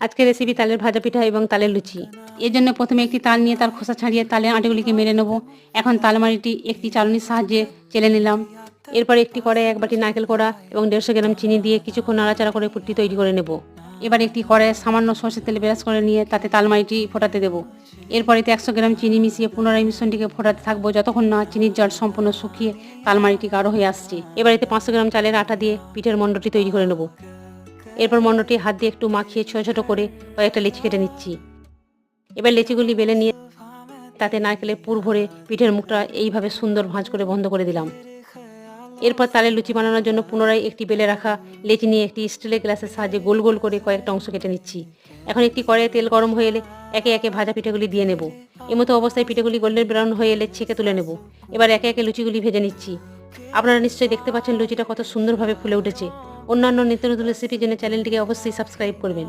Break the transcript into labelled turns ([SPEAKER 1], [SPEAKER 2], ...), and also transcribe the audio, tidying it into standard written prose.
[SPEAKER 1] আজকের রেসিপি তালের ভাজা পিঠা এবং তালের লুচি। এর জন্য প্রথমে একটি তাল নিয়ে তার খোসা ছাড়িয়ে তালের আটিগুলিকে মেরে নেব। এখন তালমারিটি একটি চালনির সাহায্যে চেলে নিলাম। এরপর একটি কড়াই 1 বাটি নারকেল কোড়া এবং 150 গ্রাম চিনি দিয়ে কিছুক্ষণ নাড়াচাড়া করে পুট্টি তৈরি করে নেব। এবার একটি কড়াইয়ে সামান্য সরষের তেল ব্রাশ করে নিয়ে তাতে তালমারিটি ফোটাতে দেব। এরপর এতে 100 গ্রাম চিনি মিশিয়ে পুনরায় মিশ্রণটিকে ফোটাতে থাকবো যতক্ষণ না চিনির জল সম্পূর্ণ শুকিয়ে তালমারিটি গাঢ় হয়ে আসছে। এবার এতে 500 গ্রাম চালের আটা দিয়ে পিঠের মণ্ডটি তৈরি করে নেব। এরপর মণ্ডটি হাত দিয়ে একটু মাখিয়ে ছোট ছোট করে কয়েকটা লেচি কেটে নিচ্ছি। এবার লেচিগুলি বেলে নিয়ে তাতে নারকেলের পুর ভরে পিঠের মুখটা এইভাবে সুন্দর ভাঁজ করে বন্ধ করে দিলাম। এরপর তালের লুচি বানানোর জন্য পুনরায় একটি বেলে রাখা লেচি নিয়ে একটি স্টিলের গ্লাসের সাহায্যে গোল গোল করে কয়েকটা অংশ কেটে নিচ্ছি। এখন একটি কড়াইয়ে তেল গরম হয়ে এলে একে একে ভাজা পিঠেগুলি দিয়ে নেব। এমতো অবস্থায় পিঠেগুলি গোল্ডেন ব্রাউন হয়ে এলে ছেঁকে তুলে নেব। এবার একে একে লুচিগুলি ভেজে নিচ্ছি। আপনারা নিশ্চয়ই দেখতে পাচ্ছেন লুচিটা কত সুন্দরভাবে ফুলে উঠেছে। অন্যান্য নিত্য নতুন রেসিপির জন্য চ্যানেলটিকে অবশ্যই সাবস্ক্রাইব করবেন।